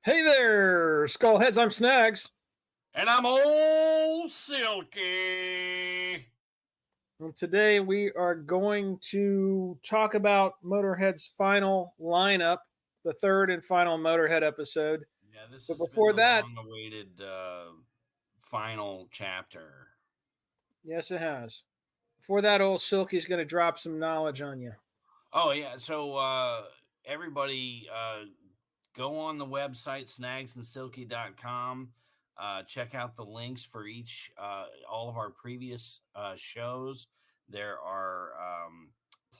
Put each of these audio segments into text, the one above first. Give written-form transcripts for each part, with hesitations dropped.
Hey there, Skullheads. I'm Snags. And I'm Ol Silky. And today we are going to talk about Motorhead's final lineup, the third and final Motorhead episode. Yeah, this But has been before the that, long-awaited final chapter. yes, it has. Before that, old Silky's going to drop some knowledge on you. Oh yeah, so everybody go on the website snagsandsilky.com. Check out the links for each all of our previous shows. There are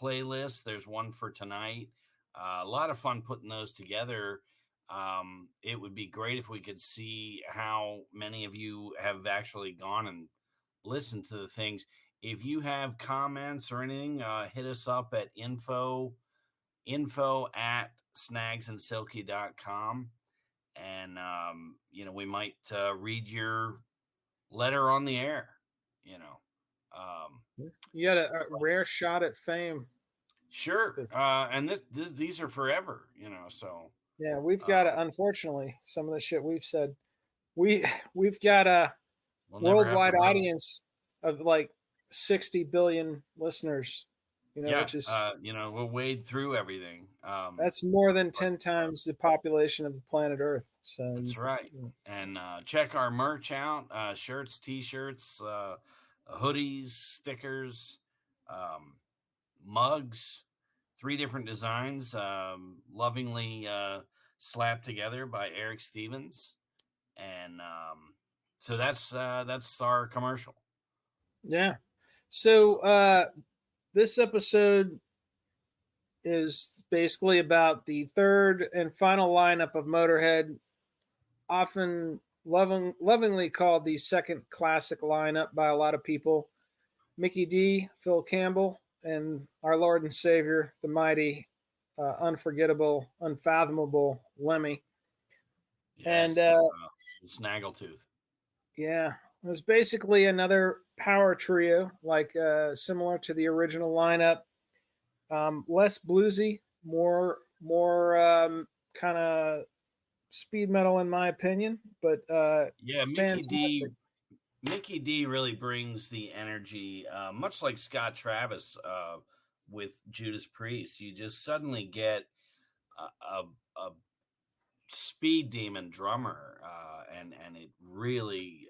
playlists. There's one for tonight. A lot of fun putting those together. It would be great if we could see how many of you have actually gone and listened to the things. If you have comments or anything, hit us up at info at snagsandsilky.com. And, we might read your letter on the air, You got a rare shot at fame. Sure. And these are forever, so. Yeah, we've uh, got unfortunately, some of the shit we've said. We've got a we'll never have to worldwide roast. audience of like 60 billion listeners. Which is We'll wade through everything. that's more than 10 times the population of the planet Earth. So That's right. And check our merch out: shirts, t-shirts, hoodies, stickers, mugs, 3 different designs, lovingly slapped together by Eric Stevens. And so that's our commercial. Yeah. So this episode is basically about the third and final lineup of Motorhead, often lovingly called the second classic lineup by a lot of people. Mikkey Dee, Phil Campbell, and our Lord and Savior, the mighty, unforgettable, unfathomable Lemmy. Yes, And Snaggletooth. yeah, it was basically another power trio, like similar to the original lineup. Less bluesy, more kind of speed metal, in my opinion. But Yeah, fantastic. Mikkey Dee really brings the energy, much like Scott Travis with Judas Priest. You just suddenly get a speed demon drummer, and it really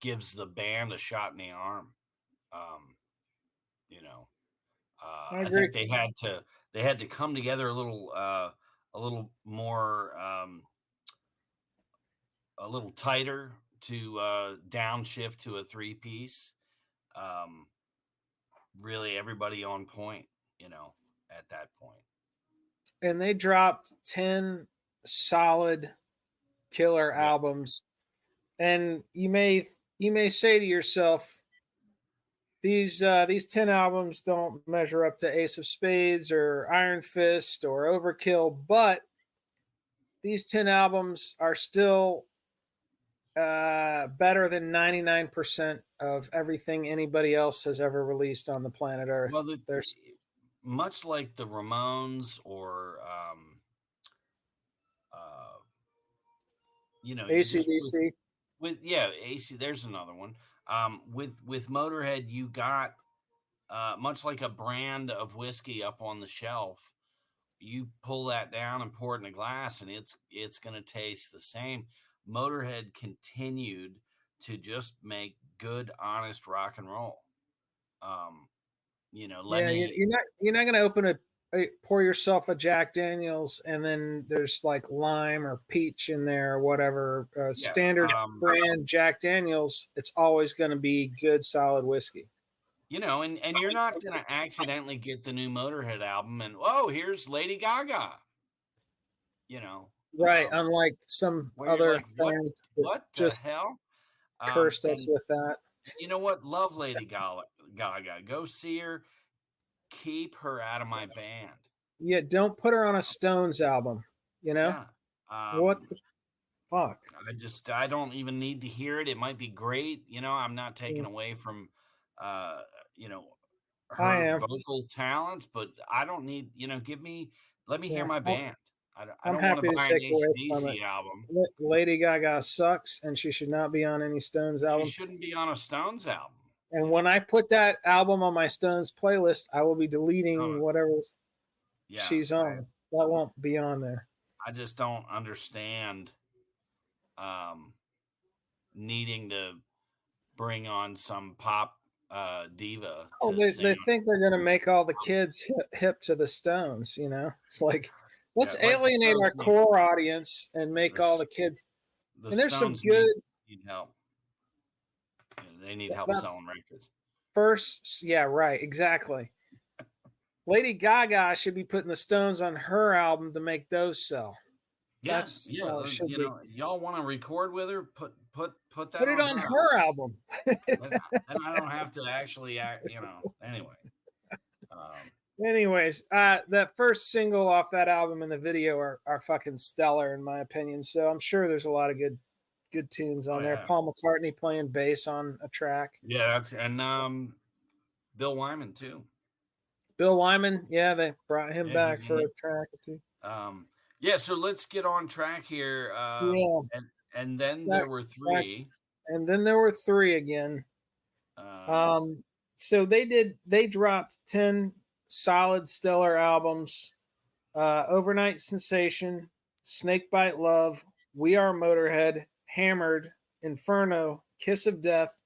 gives the band a shot in the arm. Um, you know, I I agree. think they had to come together a little more, a little tighter to downshift to a 3-piece. Um, really, everybody on point. At that point. And they dropped 10 solid killer Yeah. albums. And you may say to yourself, these 10 albums don't measure up to Ace of Spades or Iron Fist or Overkill, but these 10 albums are still better than 99% of everything anybody else has ever released on the planet Well, Earth. There's much like the Ramones or uh, you just ACDC. with AC. There's another one. With Motorhead, you got much like a brand of whiskey up on the shelf. You pull that down and pour it in a glass, and it's going to taste the same. Motorhead continued to just make good, honest rock and roll. Yeah, Lemmy. you're not going to pour yourself a Jack Daniels and then there's like lime or peach in there or whatever. Yeah. Standard brand Jack Daniels, it's always going to be good, solid whiskey. And you're not going to accidentally get the new Motorhead album and, oh, here's Lady Gaga. Right, unlike some Where you're other like, band that what the just hell? cursed us And with that. you know what? Love Lady Gaga. Go see her. Keep her out of my band. Yeah, don't put her on a Stones album. Yeah. What the fuck? I don't even need to hear it. It might be great. I'm not taking away from, uh, you know, I her am. vocal talents, but I don't need, let me hear my I, band. I I'm don't want happy to to buy an take away from it. AC/DC album. Lady Gaga sucks, and she should not be on any Stones She album. shouldn't be on a Stones album. And when I put that album on my Stones playlist, I will be deleting whatever she's on. That won't be on there. I just don't understand needing to bring on some pop diva to They sing. think they're going to make all the kids hip to the Stones, It's like, let's alienate our core audience and make all the kids. The and there's Stones some good need help. They need help selling records. First, yeah, right, exactly. Lady Gaga should be putting the Stones on her album to make those sell. Yes, y'all want to record with her? Put that. Put it on her album. Then I don't have to actually act. Anyway. Anyways, that first single off that album and the video are fucking stellar in my opinion. So I'm sure there's a lot of good tunes on there. Paul McCartney playing bass on a track. Yeah, and Bill Wyman too. Bill Wyman, yeah, they brought him back for a track or two. Yeah, so let's get on track here. And then there were three. And then there were three again. So they dropped 10 solid stellar albums. Overnight Sensation, Snakebite Love, We Are Motörhead, Hammered, Inferno, Kiss of Death,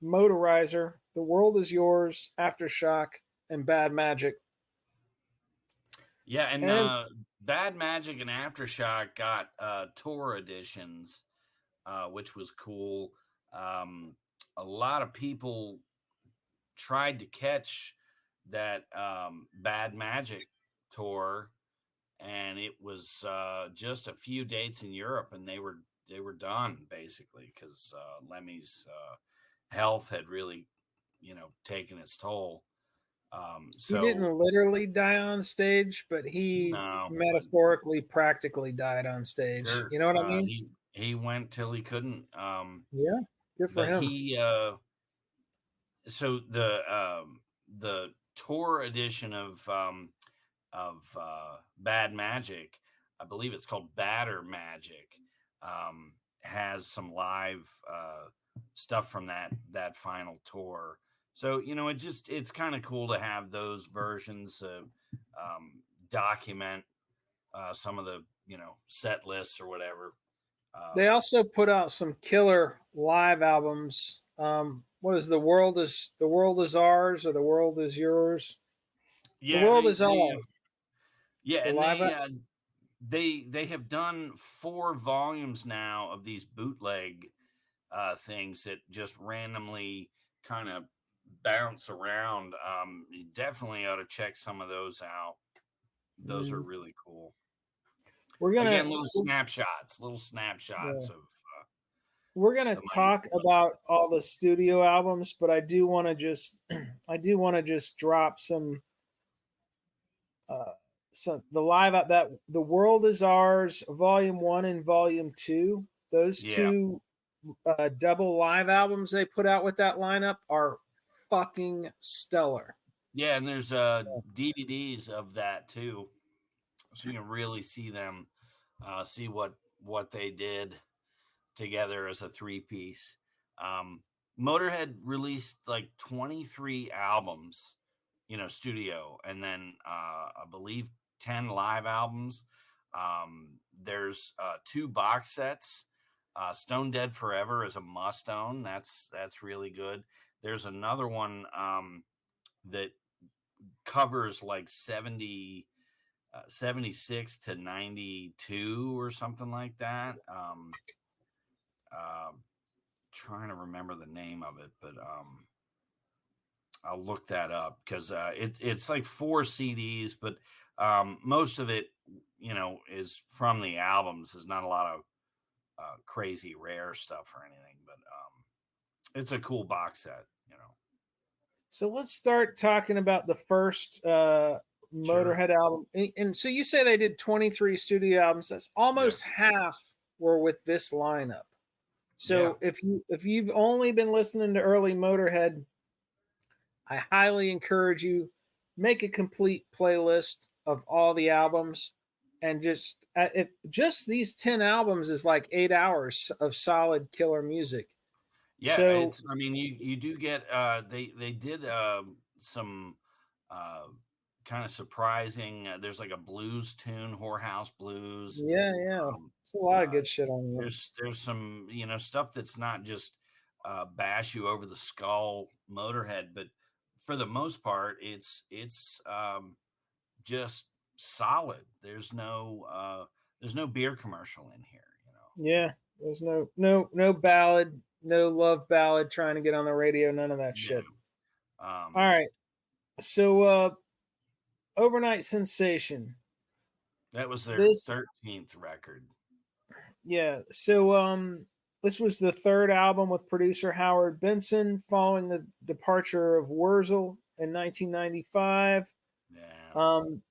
Motorizer, The World Is Yours, Aftershock, and Bad Magic. Yeah, and Bad Magic and Aftershock got tour editions, which was cool. A lot of people tried to catch that Bad Magic tour, and it was just a few dates in Europe, and they were done basically because Lemmy's health had really, taken its toll. So he didn't literally die on stage, but he metaphorically practically died on stage. Sure. You know what I mean? He went till he couldn't. Yeah, good for him. So the tour edition of Bad Magic, I believe it's called Batter Magic, has some live stuff from that final tour. So, it's kind of cool to have those versions document some of the, set lists or whatever. They also put out some killer live albums. What is The World Is Ours or The World Is Yours? Yeah, The World Is Ours. Yeah, and they have done 4 volumes now of these bootleg things that just randomly kind of bounce around. You definitely ought to check some of those out. Those are really cool. We're gonna again little snapshots of. We're gonna talk about all the studio albums, but I do want to just drop some the live out that The World Is Ours, Volume 1 and Volume 2. Those two double live albums they put out with that lineup are fucking stellar. Yeah, and there's DVDs of that too, so you can really see them, see what they did together as a 3-piece. Motörhead released like 23 albums, studio, and then I believe 10 live albums. There's 2 box sets. Stone Dead Forever is a must own. That's really good. There's another one that covers like 76 to 92 or something like that. Trying to remember the name of it, but I'll look that up because it's like 4 CDs, but most of it, is from the albums. There's not a lot of crazy rare stuff or anything, but it's a cool box set, So let's start talking about the first Motörhead album. And so you say they did 23 studio albums. That's almost half were with this lineup. So if you've only been listening to early Motörhead, I highly encourage you make a complete playlist of all the albums and just these 10 albums is like 8 hours of solid killer music. Yeah, So it's. I mean, you do get. They did some uh, kind of surprising. There's like a blues tune, Whorehouse Blues. yeah, Um, it's a lot of uh, good shit on there. there's some stuff that's not just bash you over the skull Motorhead, but for the most part, it's just solid. There's no beer commercial in here. Yeah, there's no ballad, no love ballad trying to get on the radio, none of that Yeah. shit. All Um, right. So Overnight Sensation. that was their This 13th record. yeah, so this was the third album with producer Howard Benson following the departure of Wurzel in 1995. Yeah. Um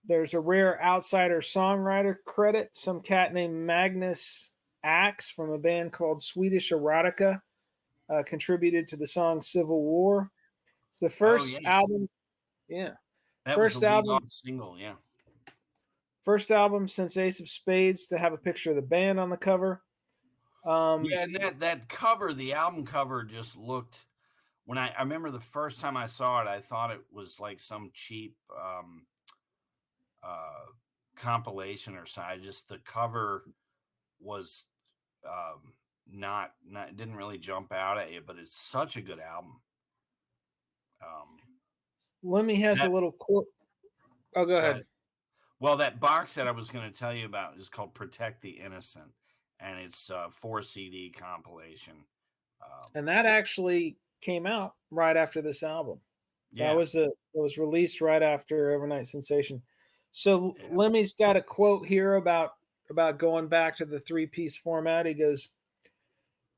there's a rare outsider songwriter credit, some cat named Magnus Axe from a band called Swedish Erotica contributed to the song Civil War. It's the Oh first yeah. album, yeah, That was the first lead album, off single. Yeah. first album since Ace of Spades to have a picture of the band on the cover. Yeah, and that cover, the album cover, just looked. When I remember the first time I saw it, I thought it was like some cheap uh, compilation or something. Just the cover was not didn't really jump out at you, but it's such a good album. Lemmy has a That little quote. Oh, go Go ahead. ahead. Well, that box set I was going to tell you about is called "Protect the Innocent," and it's a 4 CD compilation. And that actually came out right after this album. Yeah, It was released right after Overnight Sensation. So yeah. Lemmy's got a quote here about going back to the 3-piece format. He goes,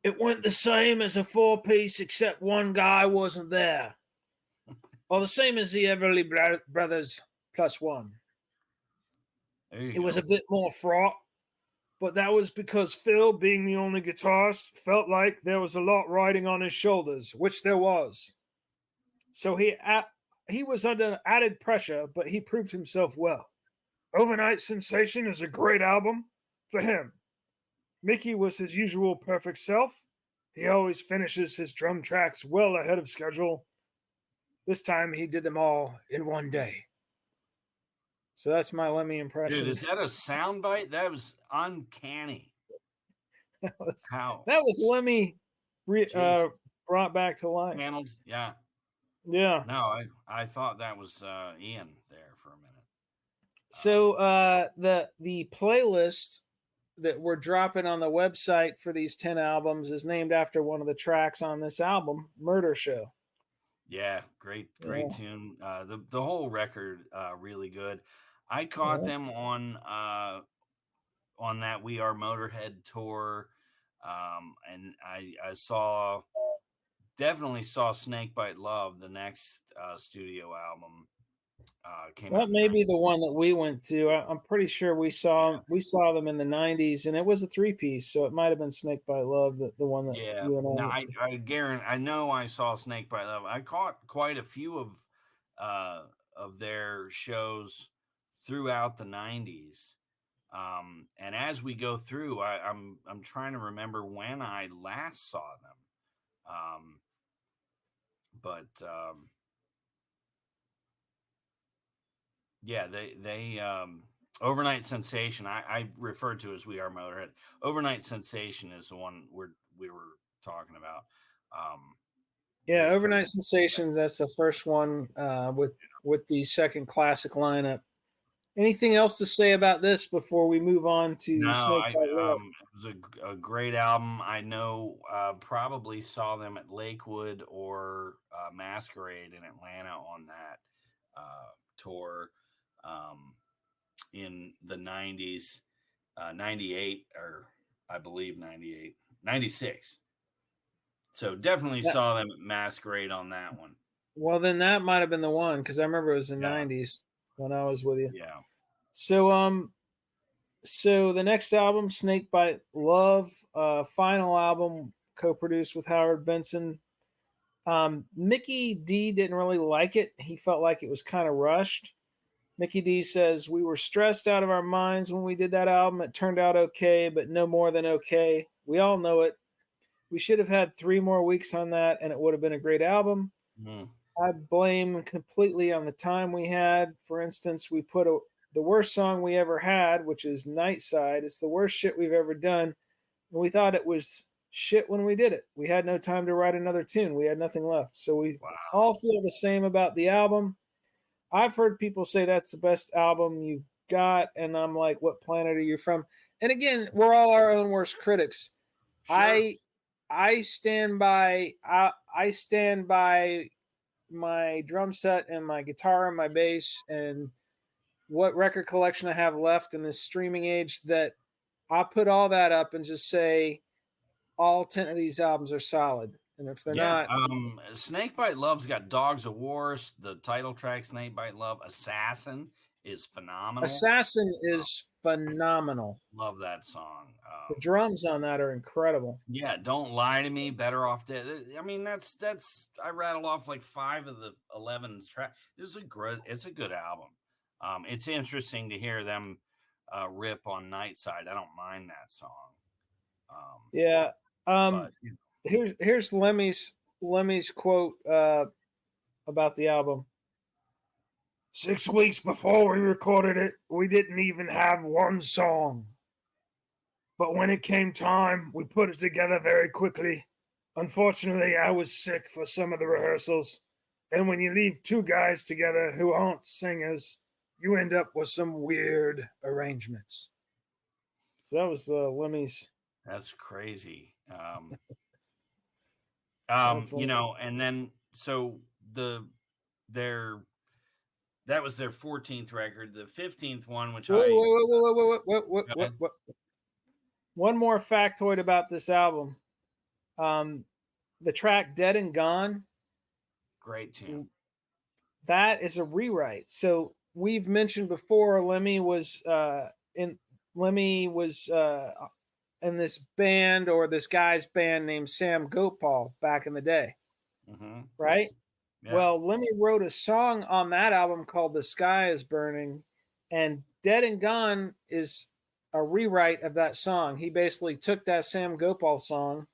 "It went the same as a 4-piece, except one guy wasn't there, or the same as the Everly Brothers plus one. There you It was a go. bit more fraught, but that was because Phil, being the only guitarist, felt like there was a lot riding on his shoulders, which there was. So he was under added pressure, but he proved himself well. Overnight Sensation is a great album for him. Mickey was his usual perfect self. He always finishes his drum tracks well ahead of schedule. This time he did them all in one day." So that's my Lemmy Dude, impression. is that a soundbite? That was uncanny. that, was, How that was Lemmy jeez brought back to life. channeled? Yeah. Yeah. No, I thought that was Ian there for a minute. So the playlist that we're dropping on the website for these 10 albums is named after one of the tracks on this album, Murder Show. Yeah, great Yeah. tune. The whole record really good. I caught Yeah. them on that We Are Motorhead tour, and I definitely saw Snakebite Love, the next studio album, came That out in may be the one that we went to. I'm pretty sure yeah. we saw them in the '90s, and it was a 3-piece, so it might have been Snake by Love, the one that Yeah, you and I no, went to. I guarantee. I know I saw Snakebite Love. I caught quite a few of their shows throughout the '90s. And as we go through, I'm trying to remember when I last saw them. But yeah, they Overnight Sensation. I referred to as We Are Motorhead. Overnight Sensation is the one we were talking about. Yeah, The first, Overnight Sensations. That's the first one with the second classic lineup. Anything else to say about this before we move on no, to Snake by Love? it was a great album. I know probably saw them at Lakewood or Masquerade in Atlanta on that tour in the 90s, 98 or I believe 98, 96. So definitely That, saw them at Masquerade on that one. well, then that might have been the one because I remember it was the Yeah, '90s when I was with you. yeah, So the next album, Snake by Love, final album co-produced with Howard Benson. Mikkey Dee didn't really like it. He felt like it was kind of rushed. Mikkey Dee says, we were stressed out of our minds when we did that album. It turned out okay, but no more than okay. We all know it. We should have had 3 more weeks on that, and it would have been a great album. Mm. I blame completely on the time we had. For instance, we put the worst song we ever had, which is Nightside. It's the worst shit we've ever done. And we thought it was shit when we did it. We had no time to write another tune. We had nothing left. So we all feel the same about the album. I've heard people say that's the best album you've got, and I'm like, what planet are you from? And again, we're all our own worst critics. Sure. I stand by I stand by my drum set and my guitar and my bass and what record collection I have left in this streaming age, that I put all that up and just say all 10 of these albums are solid. And if they're not, Snakebite Love's got Dogs of War, the title track, Snakebite Love. Assassin is phenomenal. Assassin is phenomenal. Love that song. The drums on that are incredible. Yeah, Don't Lie to Me, Better Off Dead. I mean, that's I rattled off like 5 of the 11 tracks. It's a good album. It's interesting to hear them rip on Nightside. I don't mind that song. Yeah. But, here's Lemmy's quote about the album. 6 weeks before we recorded it, we didn't even have one song. But when it came time, we put it together very quickly. Unfortunately, I was sick for some of the rehearsals. And when you leave 2 guys together who aren't singers, you end up with some weird arrangements. So that was Lemmy's. That's crazy. That's and then so that was their 14th record. The 15th one, which One more factoid about this album. The track Dead and Gone. Great tune. That is a rewrite. So we've mentioned before Lemmy was in this band, or this guy's band named Sam Gopal back in the day. Mm-hmm. Right? Yeah. Well, Lemmy wrote a song on that album called The Sky is Burning, and Dead and Gone is a rewrite of that song. He basically took that Sam Gopal song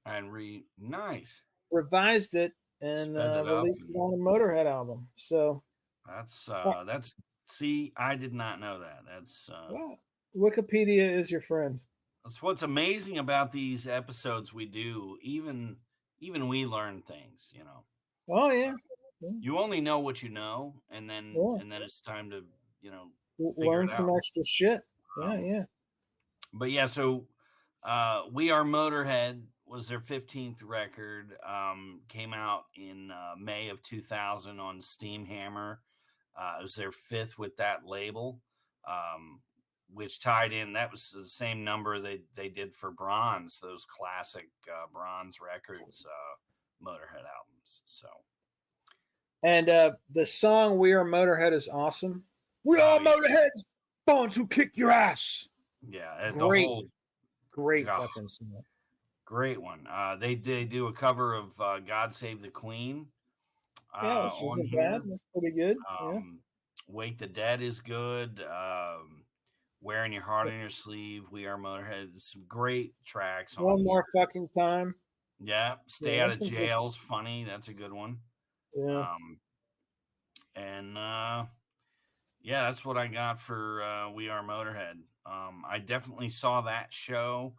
and revised it, and released it on a Motörhead album. So that's see, I did not know that. That's Wikipedia is your friend. That's what's amazing about these episodes we do. Even we learn things, you know. Oh yeah. You only know what you know, and then it's time to, learn some extra shit. Yeah. But yeah, so We Are Motörhead was their 15th record. Came out in May of 2000 on Steamhammer. It was their 5th with that label, which tied in. That was the same number they did for Bronze, those classic Bronze Records Motörhead albums. So, and the song "We Are Motörhead" is awesome. We are Motörhead, born to kick your ass. Yeah, great fucking song. Great one. They do a cover of "God Save the Queen." Yeah, this isn't bad. That's pretty good. "Wake the Dead" is good. "Wearing Your Heart on Your Sleeve," "We Are Motörhead." Some great tracks. One More Fucking Time. Yeah, "Stay Out of Jail's" funny. That's a good one. Yeah. That's what I got for We Are Motörhead. I definitely saw that show.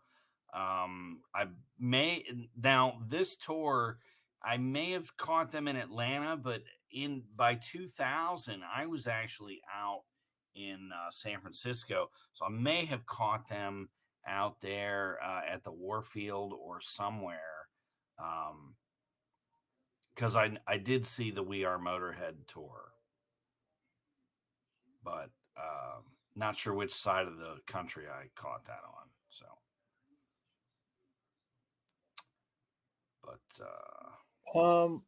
This tour, I may have caught them in Atlanta, but by 2000, I was actually out in San Francisco, so I may have caught them out there at the Warfield or somewhere, because I did see the We Are Motörhead tour, but not sure which side of the country I caught that on. So, but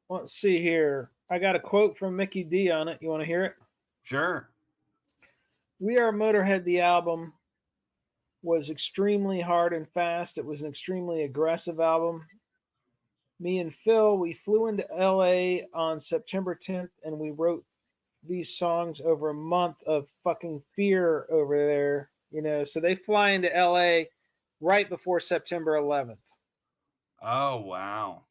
let's see here. I got a quote from Mikkey Dee on it. You want to hear it? Sure. We Are Motörhead, the album, was extremely hard and fast. It was an extremely aggressive album. Me and Phil, we flew into LA on September 10th, and we wrote these songs over a month of fucking fear over there, you know. So they fly into LA right before September 11th. Oh wow.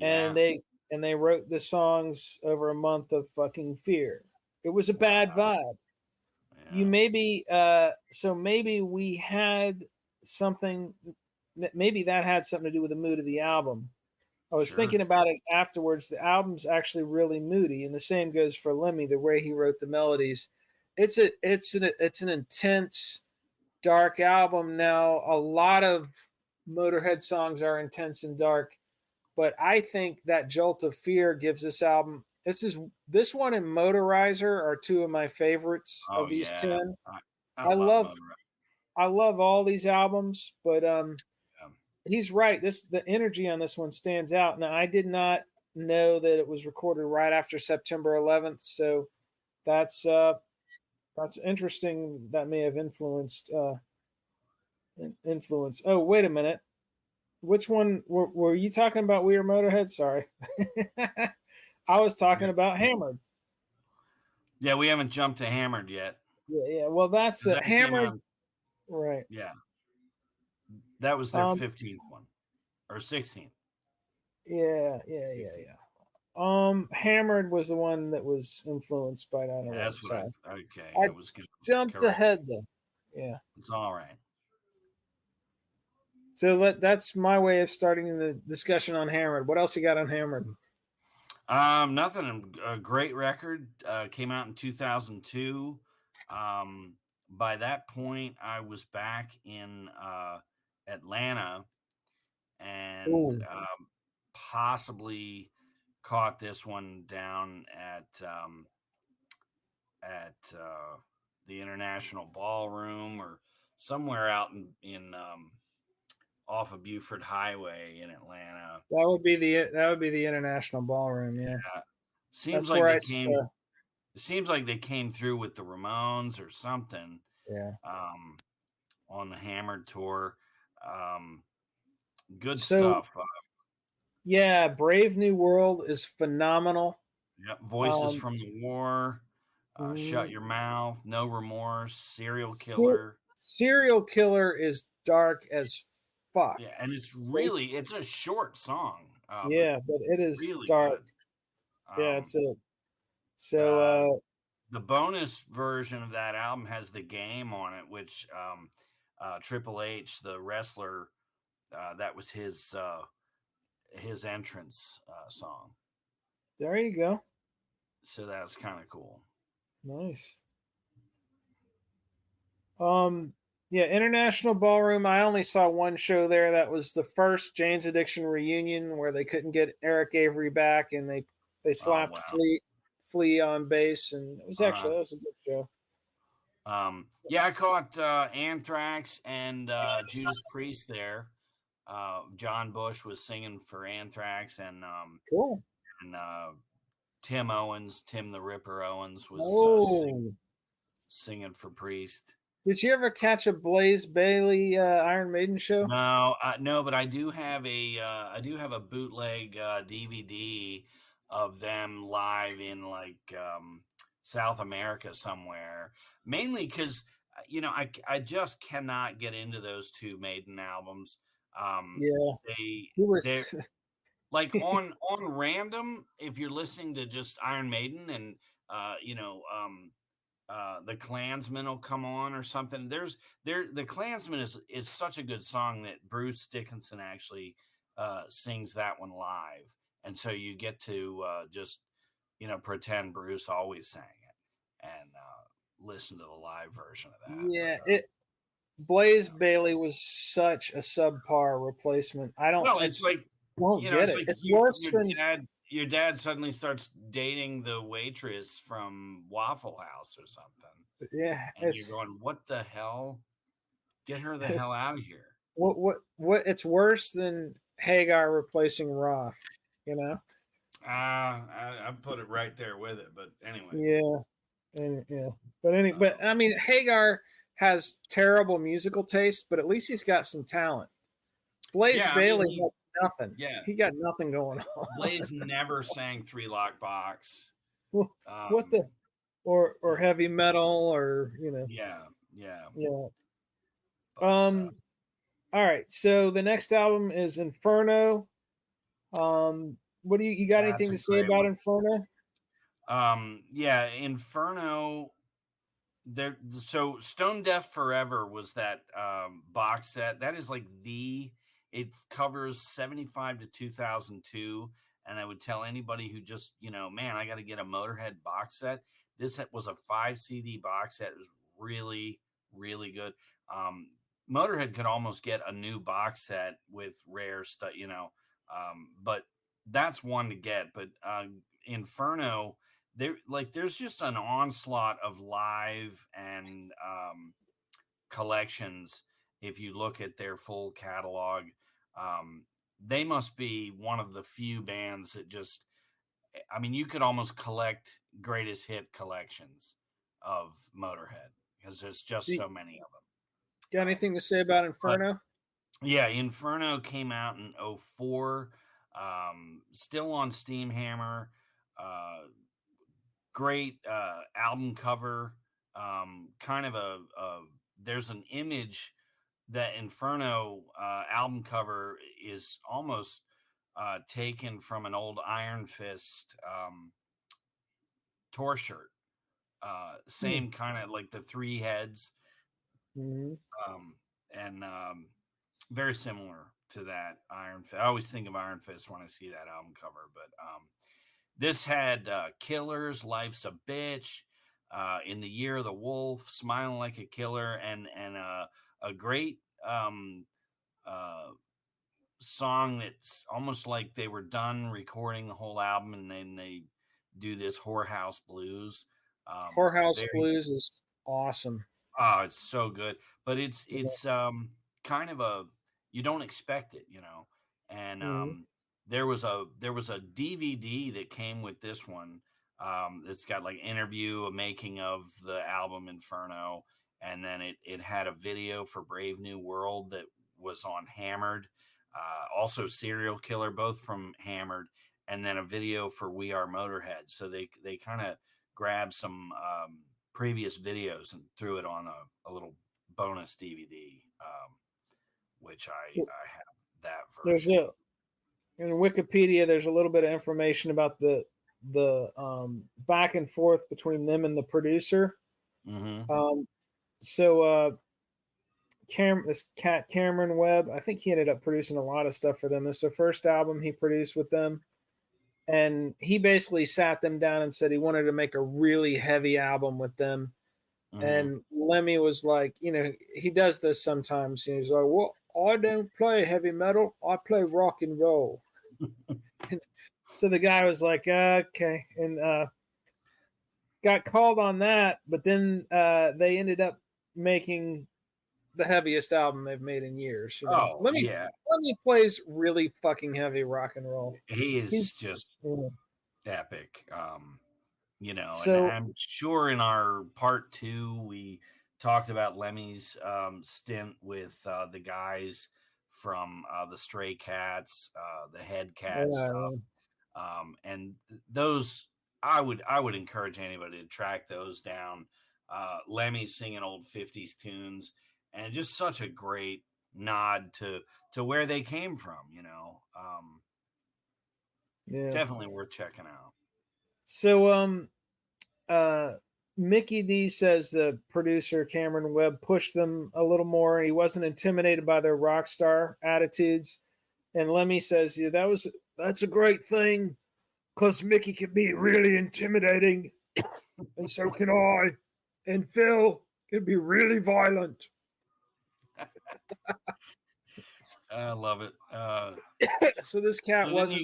And Yeah. they wrote the songs over a month of fucking fear. It was a bad Wow. vibe. You Yeah. maybe so maybe we had something, maybe that had something to do with the mood of the album. I was Sure. thinking about it afterwards. The album's actually really moody, and the same goes for Lemmy. The way he wrote the melodies, it's an intense, dark album. Now, a lot of Motorhead songs are intense and dark, but I think that jolt of fear gives this album. This one and Motorizer are two of my favorites Oh of these yeah. 10. I I love love Motorhead. I love all these albums, but Yeah. he's right. The energy on this one stands out. Now, I did not know that it was recorded right after September 11th, so that's uh, that's interesting. That may have influence. Oh, wait a minute. Which one were you talking about? We Are Motorhead. Sorry, I was talking about Hammered. Yeah, we haven't jumped to Hammered yet Yeah, yeah. Well, that's because the that came Hammered, out. right? Yeah, that was their Um, 15th one or 16th. yeah, yeah, yeah, 16th. yeah. Hammered was the one that was influenced by Yeah, 9/11. that's what Sorry, I. Okay, I I was gonna jumped correct you. ahead though. Yeah. It's all right. So that's my way of starting the discussion on Hammered. What else you got on Hammered? Nothing. A great record. Came out in 2002. Um, by that point, I was back in Atlanta and Ooh, possibly caught this one down at the International Ballroom or somewhere out in off of Buford Highway in Atlanta. that would be the International Ballroom. Yeah, Yeah. Seems that's like where they I came. saw. It seems like they came through with the Ramones or something Yeah. um, on the Hammered tour. Um, good So stuff. yeah, Brave New World is phenomenal. Yep. Voices Um, from the War. Shut mm, Your Mouth. No Remorse. Serial Ser- Killer. Serial Killer is dark as fuck. Yeah, and it's a short song, but Yeah, but it is really dark. good. Yeah, Um, it's a so the the bonus version of that album has the game on it, which Triple H, the wrestler, that was his entrance song. there you go. So that's kind of cool. Nice. Um, yeah, International Ballroom. I only saw one show there. That was the first Jane's Addiction reunion where they couldn't get Eric Avery back, and they Oh slapped wow. Flea on bass, and it was Uh, actually that was a good show. yeah, I caught Anthrax and Judas Priest there. John Bush was singing for Anthrax, Cool. and Tim the Ripper Owens was Oh, singing for Priest. did you ever catch a Blaze Bailey Iron Maiden show? No, no, but I do have a bootleg DVD of them live in like South America somewhere. Mainly because I just cannot get into those two Maiden albums. Yeah, They he was. they like on random if you're listening to just Iron Maiden and the Klansman will come on or something. The Klansman is such a good song that Bruce Dickinson actually sings that one live, and so you get to just pretend Bruce always sang it and listen to the live version of that. But Yeah, Blaze Bailey was such a subpar replacement. I don't. well, it's It's like won't get it's it. like It's worse your than dad suddenly starts dating the waitress from Waffle House or something. yeah. And you're going, what the hell? Get her the hell It's out of here. what it's worse than Hagar replacing Roth, you know? I put it right there with it. But anyway. Yeah. And yeah. But Um, I mean Hagar has terrible musical taste, but at least he's got some talent. Blaze yeah, I mean, Bailey had nothing. yeah, He got nothing going on. Blaze never sang Three Lock Box. What Um, the or heavy metal, or Yeah, yeah. yeah. But Um. All right. So the next album is Inferno. What do you got that's anything a to say great about one. Inferno? Yeah, Inferno. There, so Stone Deaf Forever was that box set. That is like it covers 75 to 2002. And I would tell anybody who just, man, I got to get a Motorhead box set. This was a 5 CD box set. It was really, really good. Um, Motorhead could almost get a new box set with rare stuff, but that's one to get. But Inferno, there's just an onslaught of live and collections. If you look at their full catalog, um, they must be one of the few bands that just, I mean, you could almost collect greatest hit collections of Motorhead because there's just You so many of them. got anything to say about But Inferno? yeah, Inferno came out in '04, still on Steam Hammer. Great album cover. Kind of there's an image that Inferno album cover is almost taken from an old Iron Fist tour shirt. Hmm. Same kind of like the three heads, Mm-hmm. um, and very similar to that Iron Fist. I always think of Iron Fist when I see that album cover, but this had Killers, Life's a Bitch, In the Year of the Wolf, Smiling Like a Killer, and a great uh, song that's almost like they were done recording the whole album and then they do this Whorehouse Blues. Whorehouse Very Blues is awesome. Oh, it's so good, but it's Yeah. it's kind of you don't expect it, And Mm-hmm. there was a DVD that came with this one. It's got like interview, a making of the album Inferno, and then it had a video for Brave New World that was on Hammered. Also Serial Killer, both from Hammered, and then a video for We Are Motorhead. So they kind of grabbed some previous videos and threw it on a little bonus DVD, which So I have that there's version. a in Wikipedia. There's a little bit of information about the back and forth between them and the producer. Mm-hmm. Um, so this cat Cameron Webb, I think he ended up producing a lot of stuff for them. It's the first album he produced with them, and he basically sat them down and said he wanted to make a really heavy album with them. Mm-hmm. And Lemmy was like, he does this sometimes. He's like, well, I don't play heavy metal, I play rock and roll. And so the guy was like, okay, and got called on that. But then they ended up making the heaviest album they've made in years. Oh yeah, Lemmy plays really fucking heavy rock and roll. he is He's just yeah. epic. And So I'm sure in our part two we talked about Lemmy's stint with the guys from the Stray Cats, the Head Cat stuff. uh, And those I would encourage anybody to track those down. Lemmy singing old 50s tunes, and just such a great nod to where they came from, yeah. definitely worth checking out. So uh Mikkey Dee says the producer Cameron Webb pushed them a little more. He wasn't intimidated by their rock star attitudes. And Lemmy says, yeah, that's a great thing because Mickey can be really intimidating, and so can I. And Phil can be really violent. I love it. So this cat So then wasn't.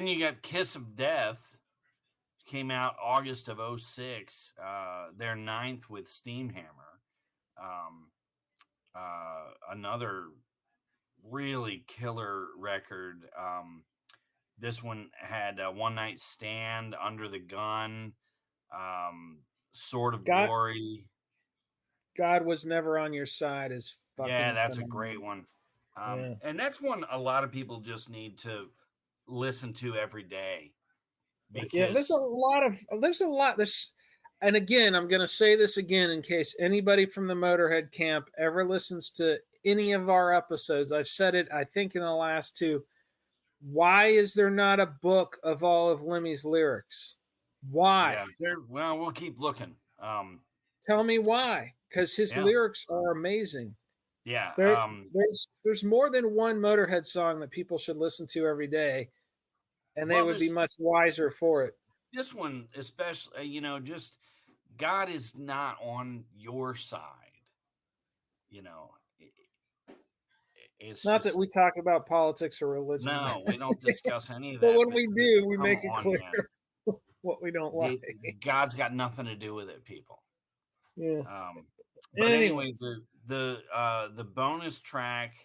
you got Kiss of Death, came out August of '06. They're ninth with Steamhammer. Um, Another really killer record. This one had a One Night Stand, Under the Gun, um, Sword of God, Glory. God was never on your side is Yeah, fucking that's a phenomenal. great one. Yeah. And that's one a lot of people just need to listen to every day. Yeah, because there's and again, I'm going to say this again in case anybody from the Motorhead camp ever listens to any of our episodes. I've said it, I think, in the last two. Why is there not a book of all of Lemmy's lyrics? Why? yeah, well, we'll keep looking. Tell me why. Because his Yeah, lyrics are amazing. yeah. There's more than one Motorhead song that people should listen to every day, and they Well, would be there's much wiser for it. this one, especially, just God is not on your side. You know, it's Not that just we talk about politics or religion, no, we don't discuss any of but that. when we do, we Come make it on, clear man. what we don't The, like. God's got nothing to do with it, people. Yeah. But Anyway, anyway, the bonus track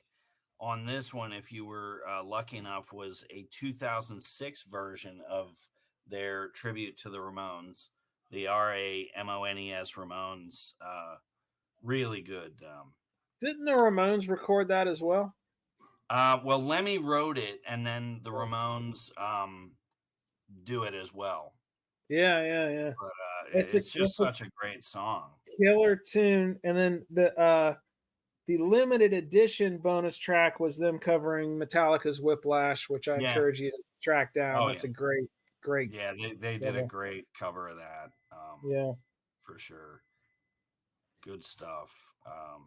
on this one, if you were lucky enough, was a 2006 version of their tribute to the Ramones, the Ramones Ramones. Really good. didn't the Ramones record that as well? Well, Lemmy wrote it, and then the Ramones do it as well. Yeah, yeah, yeah. But it's just It's a such a great song. killer tune. And then the limited edition bonus track was them covering Metallica's Whiplash, which I Yeah. encourage you to track down. Oh That's yeah. a great Yeah, they did a great cover of that. Yeah. For sure. Good stuff.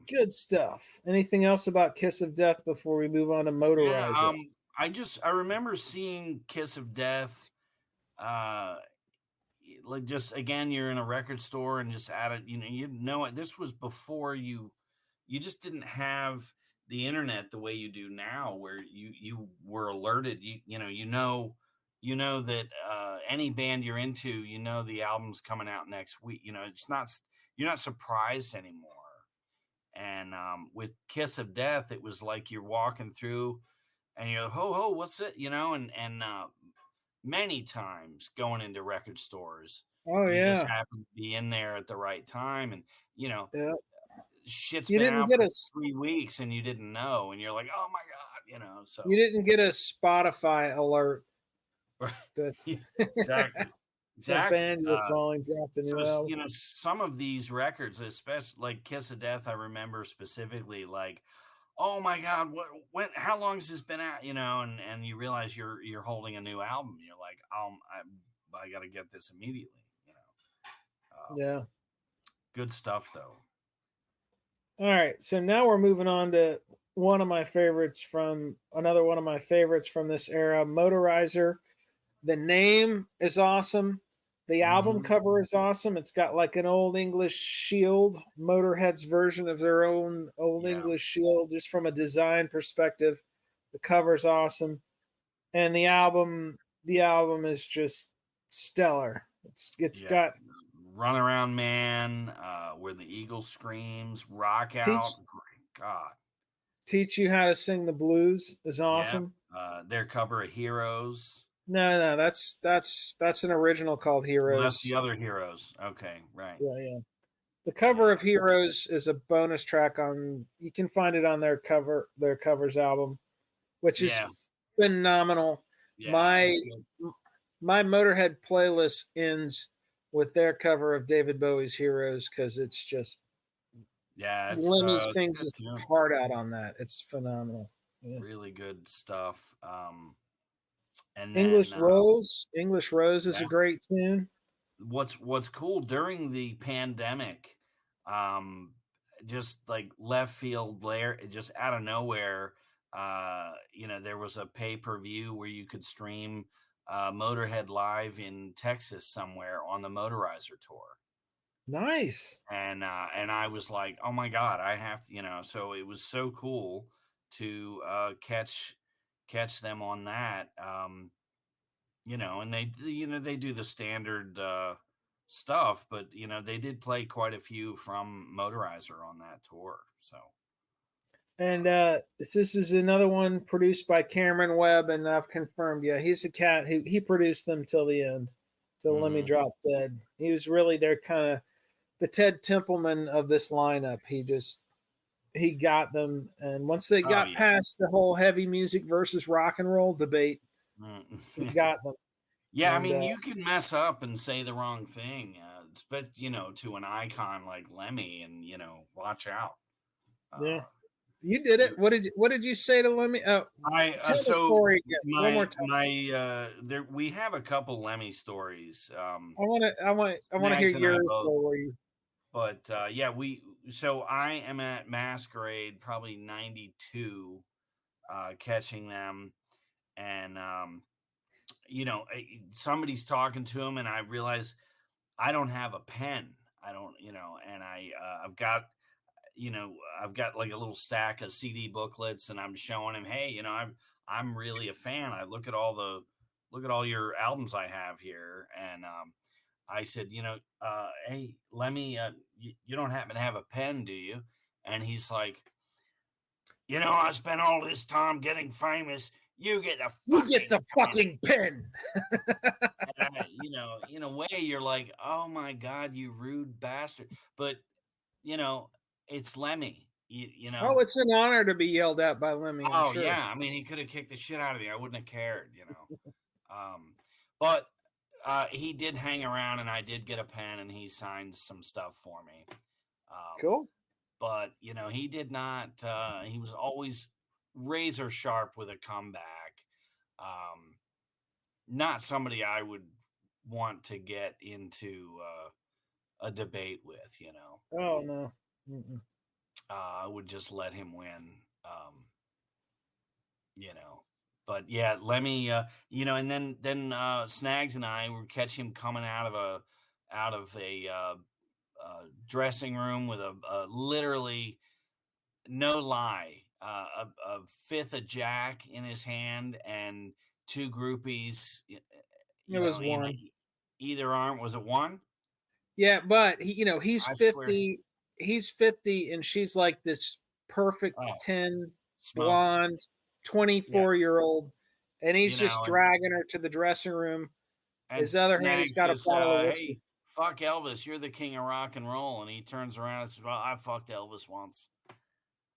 Good stuff. Anything else about Kiss of Death before we move on to Yeah, Motorizer? I remember seeing Kiss of Death, like just again, you're in a record store and just at it, this was before you just didn't have the internet the way you do now, where you were alerted, you know that any band you're into, the album's coming out next week. You're not surprised anymore. And with Kiss of Death, it was like you're walking through and you're ho ho, what's it? And many times going into record stores, Oh you just yeah. happen to be in there at the right time, and Yeah. shit's You been didn't out get for a 3 weeks and you didn't know, and you're like, oh my god, you so didn't get a Spotify alert. That's exactly, the exactly. band you're calling dropped a new album. Some of these records, especially like Kiss of Death, I remember specifically, like, oh my god, how long has this been out? And you realize you're holding a new album. You're like, I got to get this immediately. Yeah. Good stuff though. All right. So now we're moving on to one of my favorites from this era, Motorizer. The name is awesome. The album cover is awesome. It's got like an old English shield, Motorhead's version of their own old English shield, just from a design perspective. The cover's awesome. And the album is just stellar. It's got Run Around Man, Where the Eagle Screams, Rock Out. Great God. Teach You How to Sing the Blues is awesome. Yeah. Their cover of Heroes. No, that's an original called Heroes. Well, that's the other Heroes. Okay, right. Yeah. The cover of Heroes is a bonus track on. You can find it on their covers album, which is phenomenal. Yeah, my Motorhead playlist ends with their cover of David Bowie's Heroes because it's just Lemmy sings his heart out on that. It's phenomenal. Yeah. Really good stuff. And English Rose is a great tune. What's cool during the pandemic, just like left field there, just out of nowhere, there was a pay-per-view where you could stream Motorhead live in Texas somewhere on the Motorizer tour. Nice. And I was like, oh my God, I have to, so it was so cool to catch them on that. And they do the standard stuff, but they did play quite a few from Motorizer on that tour. So, and this is another one produced by Cameron Webb, and I've confirmed, he's a cat who he produced them till the end, till Lemmy dropped dead. He was really their kind of the Ted Templeman of this lineup. He got them, and once they got past the whole heavy music versus rock and roll debate, he got them. Yeah, I And mean, you can mess up and say the wrong thing, but to an icon like Lemmy, and watch out. yeah, Uh, you did it. you're What did you say to Lemmy? I Tell the so story again one more my time. there we have a couple Lemmy stories. I want to hear Snags and I yours. both, Where you? but yeah, so I am at Masquerade, probably 92, catching them, and somebody's talking to him, and I realize I don't have a pen. I don't, and you know, I've got like a little stack of CD booklets, and I'm showing him, hey, I'm really a fan. I look at all your albums I have here, and I said, hey, Lemmy, you don't happen to have a pen, do you? And he's like, I spent all this time getting famous. You get the You get fucking the pen. fucking pen. And in a way, you're like, oh my god, you rude bastard. But it's Lemmy. Oh, it's an honor to be yelled at by Lemmy. I'm Oh sure. yeah, I mean, he could have kicked the shit out of me. I wouldn't have cared. But he did hang around, and I did get a pen, and he signed some stuff for me. Cool. But he did not. He was always razor sharp with a comeback. Not somebody I would want to get into a debate with. Oh no. Mm-mm. I would just let him win. You know. But yeah, Lemmy, and then Snags and I would catch him coming out of a dressing room with a literally, no lie, a fifth of Jack in his hand and two groupies. It was one. Either arm. Was it one? Yeah, but he's I swear. 50. He's 50, and she's like this perfect Oh, 10 smoking. blonde Yeah, 24-year-old, and he's just and dragging her to the dressing room. And His other hand, he's Snag got a says, bottle of whiskey, "Hey, fuck Elvis. You're the king of rock and roll." And he turns around and says, "Well, I fucked Elvis once."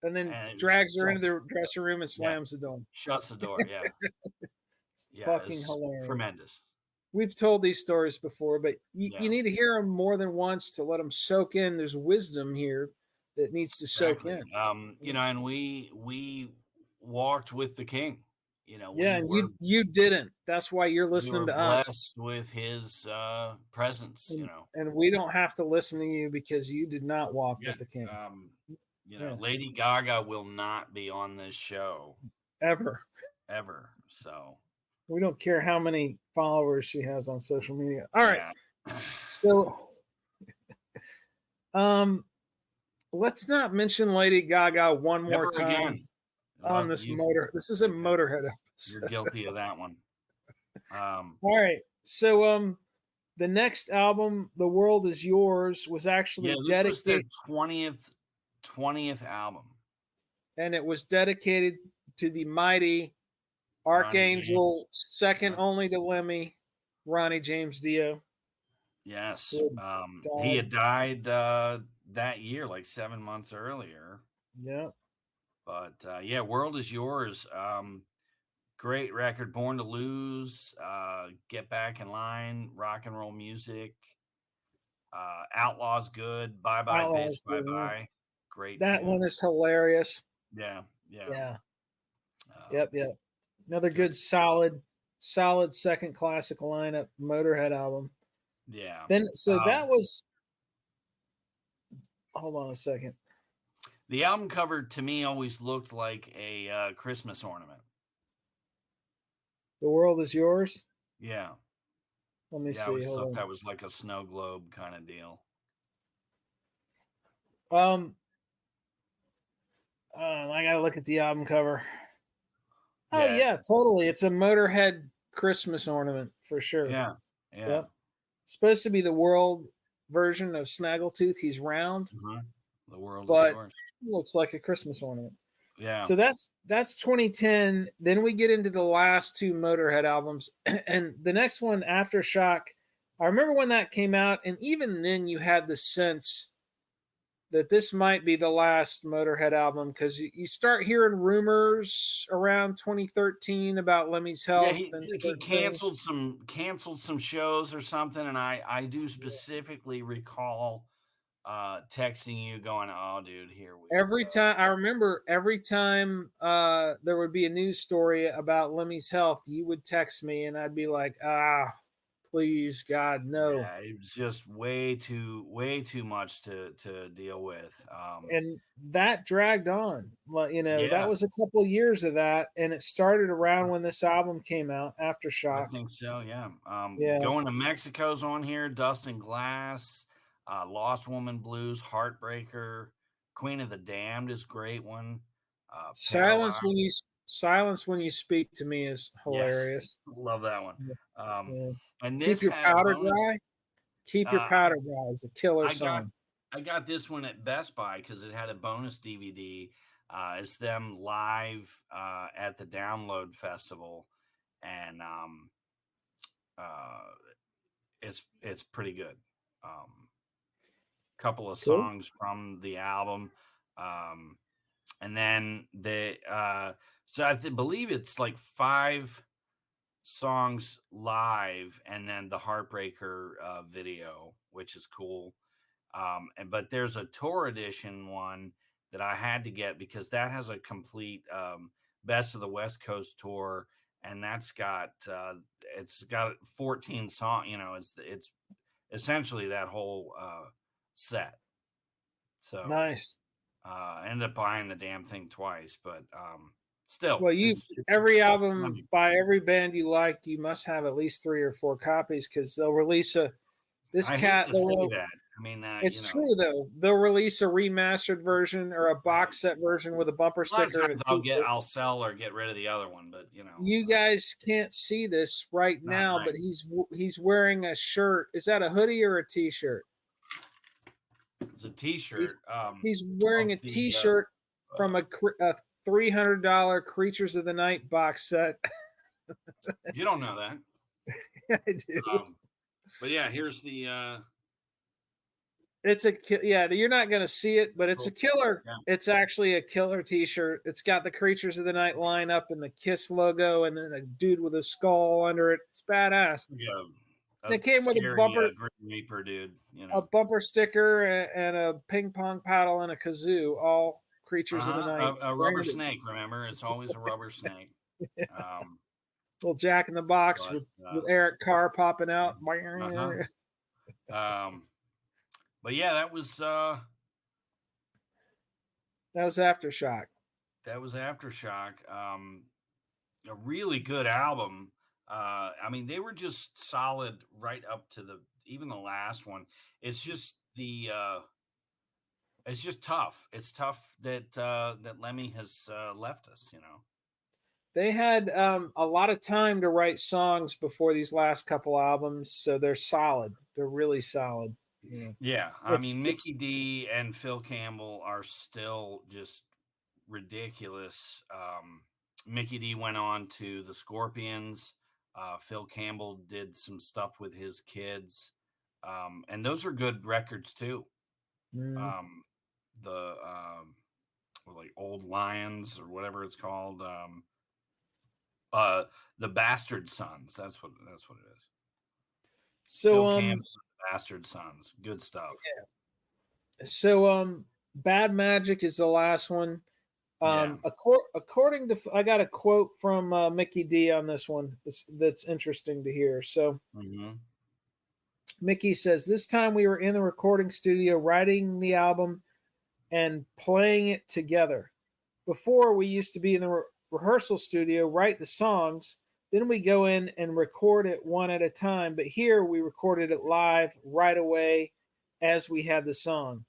and then And it was drags her into just, the dressing room and yeah, slams the door. shuts the door. Yeah, It's yeah, fucking it's hilarious. tremendous. We've told these stories before, but Yeah, you need to hear them more than once to let them soak in. There's wisdom here that needs to soak exactly. in. And we walked with the king. Yeah, and you didn't. That's why you're We listening were to us. blessed with his presence. And we don't have to listen to you because you did not walk Yeah. with the king. Yeah. Lady Gaga will not be on this show Ever. ever. So We don't care how many followers she has on social media. All right. yeah. So let's not mention Lady Gaga one more Never time again. on Well, this motor. This is a Motorhead you're episode. guilty of that one. All right. So the next album, The World Is Yours, was actually this was their dedicated 20th album. and it was dedicated to the mighty Archangel, second only to Lemmy, Ronnie James Dio. Yes. He had died that year, like 7 months earlier. Yeah. But yeah, World Is Yours. Great record. Born to Lose. Get Back in Line. Rock and Roll Music. Outlaws Good. Bye Bye Outlaws Bitch. Bye Good, yeah. Bye. Great That tune. one is hilarious. Yeah. Yeah. Yep. Another good, solid second classic lineup Motorhead album. Yeah. Then, so that was. Hold on a second. The album cover to me always looked like a Christmas ornament. The World Is Yours. Yeah. Let me see. I always Hold thought on. that was like a snow globe kind of deal. I gotta look at the album cover. Oh yeah, totally. It's a Motorhead Christmas ornament for sure. Yeah. Yep. Supposed to be the world version of Snaggletooth. He's round. Mm-hmm. The World Is Yours. Looks like a Christmas ornament. Yeah. So that's 2010. Then we get into the last two Motorhead albums, and the next one, Aftershock. I remember when that came out, and even then you had the sense that this might be the last Motorhead album, because you start hearing rumors around 2013 about Lemmy's Yeah, health he and he certain things. canceled some shows or something, and I do specifically recall texting you going, "Oh, dude, here we Every go." time I remember, every time there would be a news story about Lemmy's health, you would text me, and I'd be like, please, God, no. Yeah, it was just way too much to deal with. And that dragged on. Like, that Yeah, was a couple years of that, and it started around when this album came out, I Aftershock. think so. Yeah. Yeah. Going to Mexico's on here. Dust and Glass, Lost Woman Blues, Heartbreaker, Queen of the Damned is a great one. Silence when Paralyzed. you Silence when you speak to me is Yes, hilarious. love that one. Yeah. Um, Yeah. and Keep this your had a powder bonus. dry. Keep your Uh, powder dry is a killer I got song. I got this one at Best Buy because it had a bonus DVD. It's them live at the Download Festival, and uh, it's pretty good. Couple of Cool. songs from the album, um, and then so believe it's like 5 songs live, and then the Heartbreaker video, which is cool. But there's a tour edition one that I had to get because that has a complete best of the West Coast tour, and it's got 14 songs. It's essentially that whole set. So Nice. I ended up buying the damn thing twice, but still, Well, it's every album money. by every band you like, you must have at least 3 or 4 copies, because they'll release this I hate cat. to say that. I mean, It's true though. They'll release a remastered version or a box set version with a bumper a lot of sticker and times a T-shirt. I'll sell or get rid of the other one, but You guys can't see this right it's not now, nice. but he's wearing a shirt. Is that a hoodie or a T-shirt? It's a T-shirt. He's wearing a Of the T-shirt from a $300 Creatures of the Night box set. you don't know that. I do. But yeah, here's the It's yeah. You're not gonna see it, but it's a killer. yeah. It's actually a killer T-shirt. It's got the Creatures of the Night line up and the Kiss logo, and then a dude with a skull under it. It's badass. Yeah, And it came with a bumper, Grim Reaper, dude. a bumper sticker, and a ping pong paddle and a kazoo. All Creatures of the Night. A rubber snake. Remember, it's always a rubber snake. Little Jack in the Box with Eric Carr popping out. But yeah, that was Aftershock. That was Aftershock. A really good album. I mean, they were just solid right up to even the last one. It's just it's just tough. It's tough that Lemmy has left us. They had a lot of time to write songs before these last couple albums, so they're solid. They're really solid. Yeah, I mean, Mikkey Dee and Phil Campbell are still just ridiculous. Mikkey Dee went on to the Scorpions. Phil Campbell did some stuff with his kids, and those are good records too. The like Old Lions or whatever it's called. The Bastard Sons. That's what it is. So Phil Campbell, Bastard Sons. Good stuff. Yeah. So Bad Magic is the last one. According to, I got a quote from Mikkey Dee on this one that's interesting to hear. So Mikkey says, "This time we were in the recording studio writing the album and playing it together. Before, we used to be in the rehearsal studio, write the songs, then we go in and record it one at a time. But here we recorded it live right away as we had the song.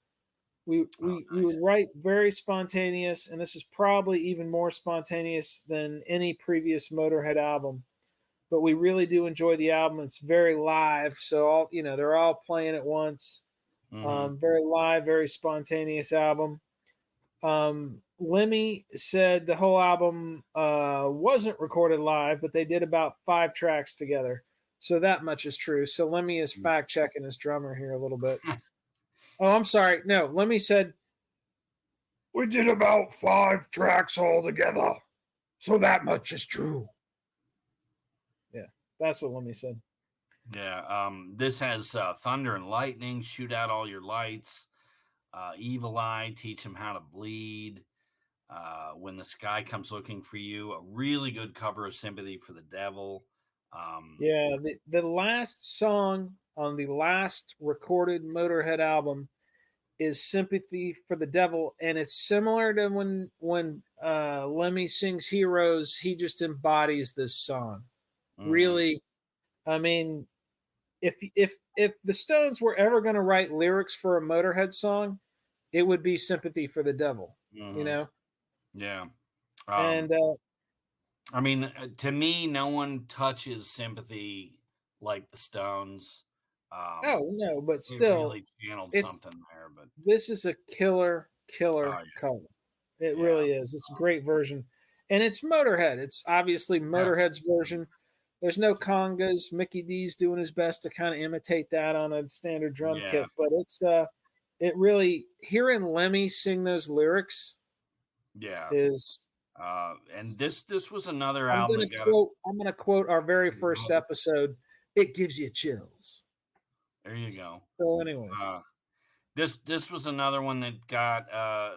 We would write very spontaneous, and this is probably even more spontaneous than any previous Motorhead album. But we really do enjoy the album. It's very live, so they're all playing at once. Very live, very spontaneous album." Lemmy said the whole album wasn't recorded live, but they did about 5 tracks together. So that much is true. So Lemmy is fact checking his drummer here a little bit. Oh, I'm sorry. No, Lemmy said we did about 5 tracks altogether, so that much is true. Yeah, that's what Lemmy said. Yeah. This has Thunder and Lightning, Shoot Out All Your Lights, Evil Eye, Teach Them How to Bleed, When the Sky Comes Looking for You, a really good cover of Sympathy for the Devil. Yeah, the last song on the last recorded Motorhead album is "Sympathy for the Devil," and it's similar to when Lemmy sings "Heroes." He just embodies this song. mhm, Really, I mean, if the Stones were ever going to write lyrics for a Motorhead song, it would be "Sympathy for the Devil." You mhm, know, yeah. and Um, I mean, to me, no one touches Sympathy like the Stones. Um, oh no, but it still, really channeled it's something there, but this is a oh killer cover. It yeah, really is. It's a great version. And it's Motorhead. It's obviously yeah, Motorhead's version. There's no congas. Mikkey Dee's doing his best to kind of imitate that on a standard drum yeah, kit, but it really hearing Lemmy sing those lyrics yeah. is And this was another album that got I'm gonna quote our very first a episode. It gives you chills. there you go. So anyways. Uh, this was another one that got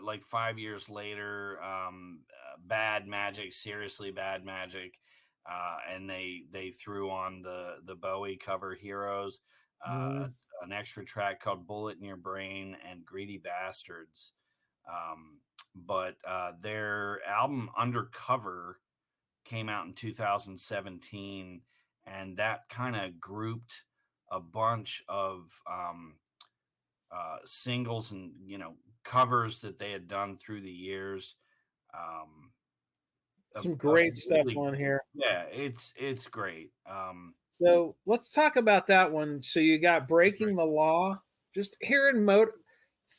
like 5 years later, Bad Magic, seriously Bad Magic, and they threw on the Bowie cover Heroes, Mm, an extra track called Bullet in Your Brain and Greedy Bastards. But their album Undercover came out in 2017, and that kind of grouped a bunch of singles and covers that they had done through the years. Um, some of great stuff really, on here. yeah, it's great. So let's talk about that one. So you got Okay. Breaking the Law. Just hearing Motor,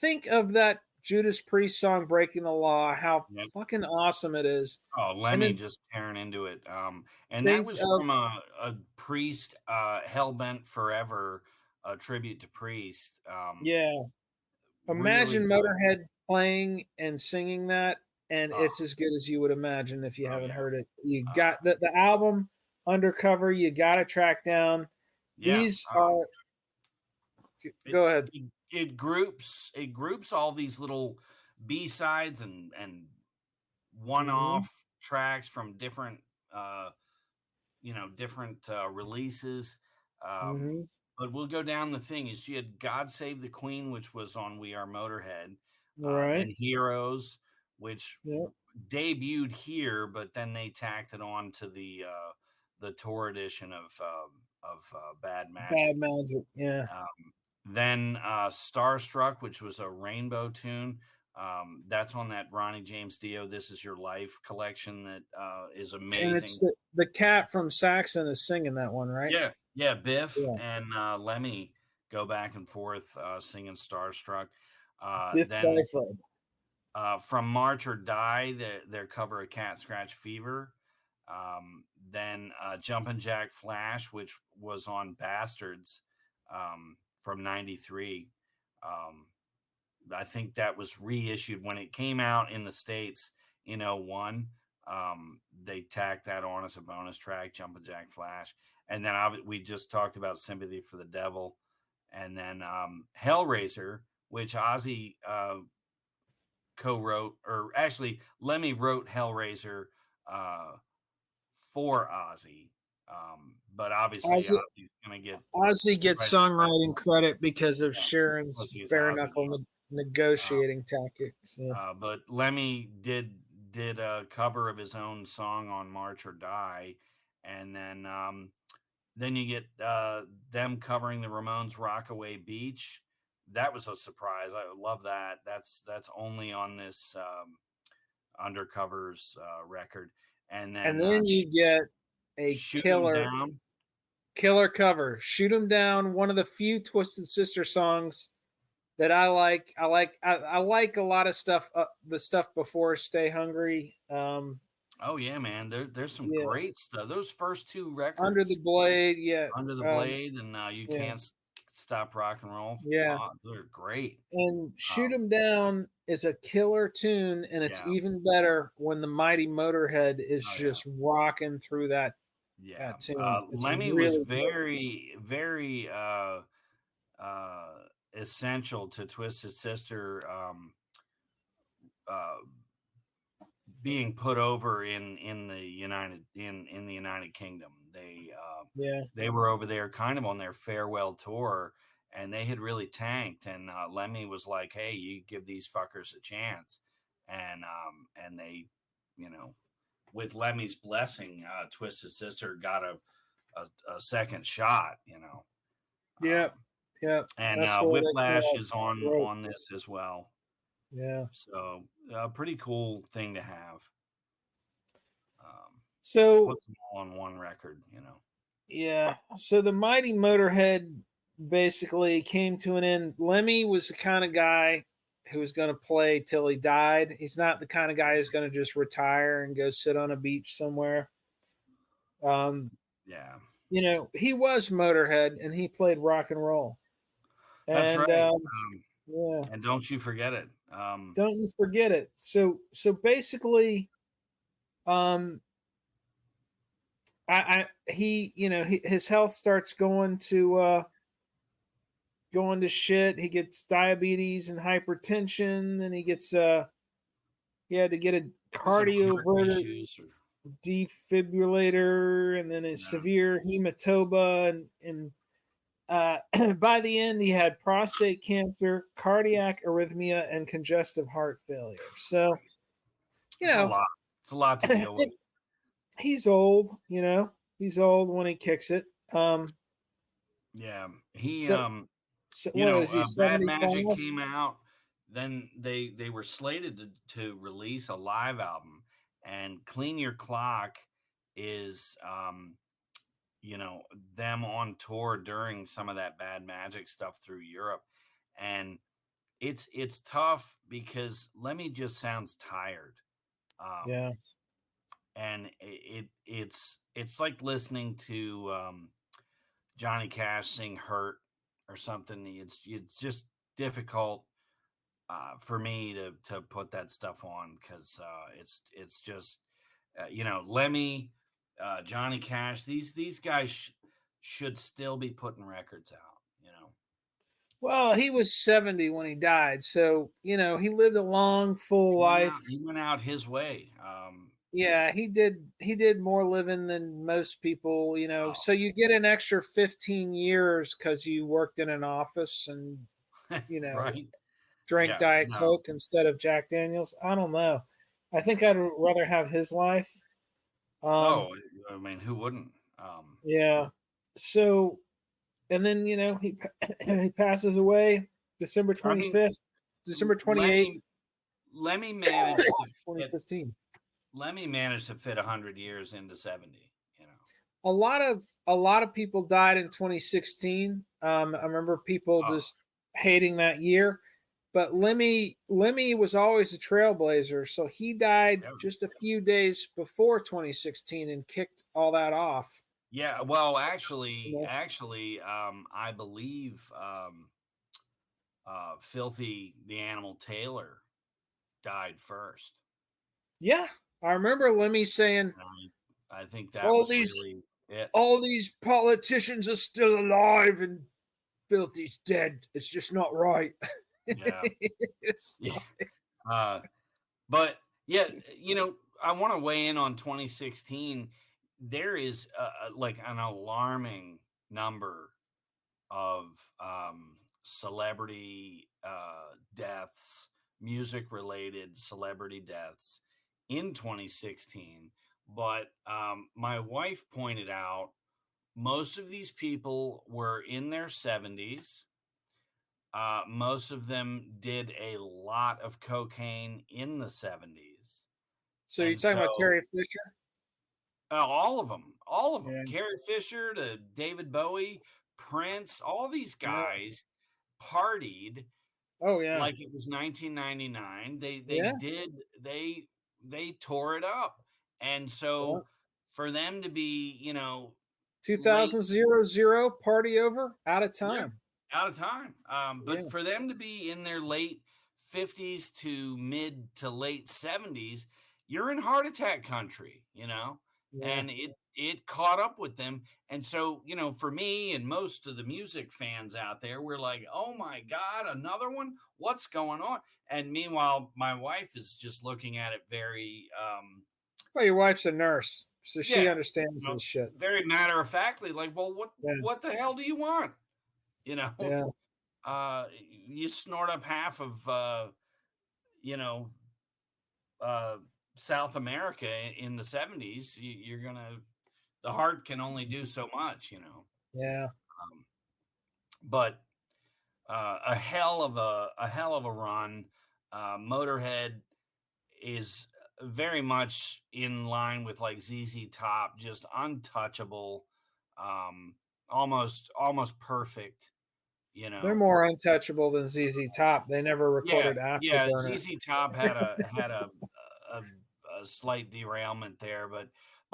think of that Judas Priest song "Breaking the Law." How Yep. fucking awesome it is. Oh, And Lemmy then just tearing into it. And that think was of from a Priest, Hellbent Forever, a tribute to Priest. yeah. Really Imagine good. Motorhead playing and singing that, and Oh, it's as good as you would imagine if you oh haven't yeah. heard it. You Uh, got the album Undercover. You got to track down. yeah. These are. It, Go ahead. it groups all these little B sides and one Hmm. off tracks from different uh different releases. Um, Hmm. but we'll go down the thing is you had God Save the Queen, which was on We Are Motorhead, Right. then Heroes, which Yep. debuted here, but then they tacked it on to the tour edition of Bad Bad Magic. Magic. Yeah. Then Starstruck, which was a rainbow tune. That's on that Ronnie James Dio "This Is Your Life" collection that is And it's amazing. the cat from Saxon is singing that one, right? Yeah, yeah. Biff Yeah. and Lemmy go back and forth singing "Starstruck." Biff Then Byford. from March or Die, their cover of Cat Scratch Fever. Then Jumpin' Jack Flash, which was on Bastards from '93. Um, I think that was reissued when it came out in the States in '01. They tacked that on as a bonus track, Jumpin' Jack Flash. And then we just talked about Sympathy for the Devil. And then Hellraiser, which Ozzy co-wrote, or actually Lemmy wrote Hellraiser uh, for Ozzy. But obviously Ozzy, Ozzy's going to get Ozzy gets credit for that songwriting song. credit because of Yeah, Sharon's plus he's bare Ozzy. knuckle Um, negotiating tactics. Yeah. but Lemmy did a cover of his own song on March or Die, and then you get them covering the Ramones' "Rockaway Beach." That was a surprise. I love that. That's only on this Undercovers record, and And then then you get a "Shoot 'Em Down." killer cover. Shoot 'em down. One of the few Twisted Sister songs that I like. I like a lot of stuff. The stuff before Stay Hungry. Oh yeah, man. There's some Yeah. great stuff. Those first two Under the records, Blade. Yeah. "Under the Blade" and "You Yeah. Can't Stop Rock and Roll. Yeah. Fuck, they're great. And Shoot Um, 'Em Down is a killer tune, and it's yeah. even better when the mighty Motorhead is Oh yeah. just rocking through Yeah. that tune. It's Lemmy was really good. very, very uh, essential to Twisted Sister uh, being put over in the United Kingdom. Yeah. They were over there kind of on their farewell tour, and they had really tanked. And Lemmy was like, "Hey, you give these fuckers a chance," and they, you know, with Lemmy's blessing, Twisted Sister got a second shot. Yeah. Um, Yeah. and That's where they come Whiplash out is on great. on this as well. Yeah. So a pretty cool thing to have. Um, So puts them all on one record. yeah. So the mighty Motorhead basically came to an end. Lemmy was the kind of guy who was going to play till he died. He's not the kind of guy who's going to just retire and go sit on a beach somewhere. Um, Yeah, he was Motorhead and he played rock and roll. that's And right. yeah, And don't you forget it. don't you forget it. So basically, um, his health starts going to shit. He gets diabetes and hypertension, and he had to get a Some heart cardioverter issues. Or, defibrillator, and then a yeah. severe hematoma, and by the end he had prostate cancer, cardiac arrhythmia, and congestive heart failure. So Christ. you It's a know lot. It's a lot to deal with. he's old. He's old when he kicks it. Yeah. He So, what is he, Bad 75? Magic came out. Then they were slated to release a live album, and Clean Your Clock is them on tour during some of that Bad Magic stuff through Europe. And it's tough because Lemmy just sounds tired. Um Yeah. and it's like listening to Johnny Cash sing "Hurt" or something. It's just difficult for me to put that stuff on because it's just Lemmy, Johnny Cash. These guys should still be putting records out. Well, he was 70 when he died. So, he lived a long, full life. He went out his way. Yeah, he did more living than most people. Oh, So you get an extra 15 years because you worked in an office and, you know, right? drank Yeah, Diet no. Coke instead of Jack Daniels. I don't know. I think I'd rather have his life. Oh, I mean, who wouldn't? Yeah. So, and then, he passes away December I mean, 25th, December 28th, Lemmy Lemmy managed to fit 2015. Lemmy managed to fit 100 years into 70. A lot of people died in 2016. I remember people Oh, just hating that year, but Lemmy was always a trailblazer, so he died yeah. just a few days before 2016 and kicked all that off. Yeah, well, You actually, know? actually, I believe Filthy the Animal Taylor died first. Yeah, I remember Lemmy saying, I think that "All was these really it. all these politicians are still alive and Filthy's dead. It's just not right." Yeah, It's yeah. like- But yeah, I want to weigh in on 2016. There is like an alarming number of celebrity deaths, music related celebrity deaths in 2016. But my wife pointed out most of these people were in their 70s. Most of them did a lot of cocaine in the 70s. so you're And talking about so Carrie Fisher? all of them, Yeah. Carrie Fisher to David Bowie, Prince, all these Yeah. guys partied Oh yeah. like it was 1999. They Yeah. did they tore it up, and Yeah. so for them to be late, 2000 party over, out of yeah, time. Out of time. But Yeah. for them to be in their late 50s to mid to late 70s, you're in heart attack country, Yeah. and it caught up with them. And so, for me and most of the music fans out there, we're like, oh my God, another one? What's going on? And meanwhile, my wife is just looking at it very Well, your wife's a nurse, so she yeah, understands this shit. very matter of factly, like, well, Yeah. what the hell do you want? You know? Yeah. You snort up half of you know uh South America in the 70s. You're gonna the heart can only do so much, Yeah. um, but a hell of a run. Motorhead is very much in line with like ZZ Top, just untouchable, um almost perfect, you They're know more untouchable than ZZ Top. They never Yeah, recorded yeah, Afterburner. ZZ Top a a slight derailment there, but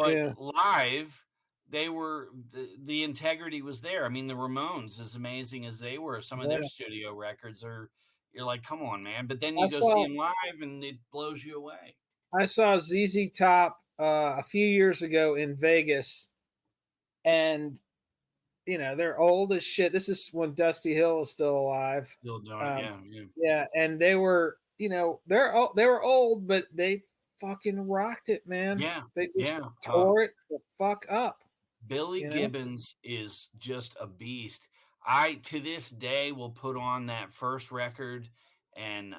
Yeah. live, the integrity was there. I mean, the Ramones, as amazing as they were, some of their Yeah. studio records are you're like, "Come on, man," but then I you go see saw them live and it blows you away. I saw ZZ Top a few years ago in Vegas, and they're old as shit. This is when Dusty Hill is still alive. Still doing it, Um, yeah, yeah. yeah, and they were, they were old, but they fucking rocked it, man. Yeah, They just yeah, tore it the fuck up. Billy You know? Gibbons is just a beast. I to this day will put on that first record and